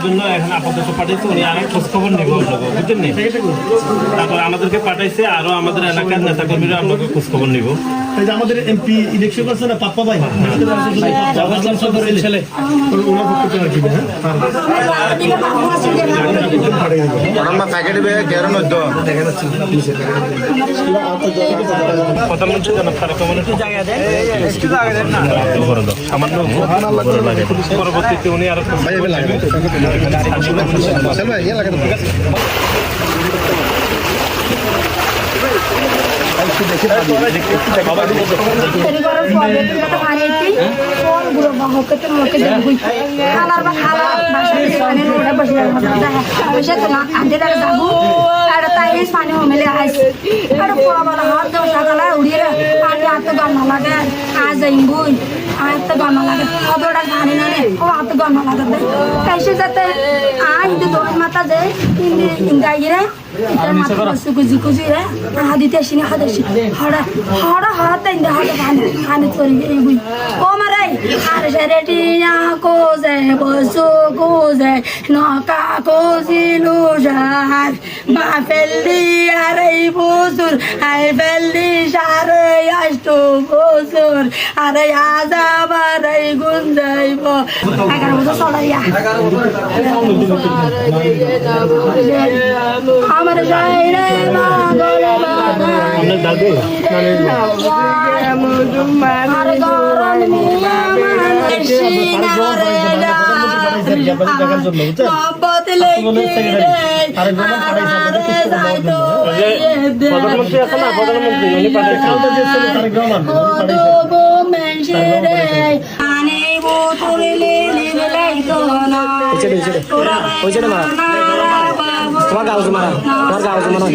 জন্য এখন আপাতত পাঠাইছে, উনি আর খোঁজ খবর নিব বুঝলেন নি। তারপর আমাদেরকে পাঠাইছে, আরো আমাদের এলাকার নেতা কর্মীরা আপনাকে খোঁজ খবর নিব। আমাদের এমপি ইলেকশন করছে না পাপ্পা ভাই, ছেলে ওনার পক্ষে রাখবে। প্রধানমন্ত্রী জনাব তারেক রহমানের সামান্য পরবর্তীতে উনি আরো আরে আজ আবার এই গুণ যাইব 11 বছর চলাইয়া আমার যাইরে আপনার দাদু আর গরম নিয়া প্রধানমন্ত্রী আছে না, প্রধানমন্ত্রী উনি পাঠাইছেন। তোমার কাগজ মারা, তোমার কাগজ মারা।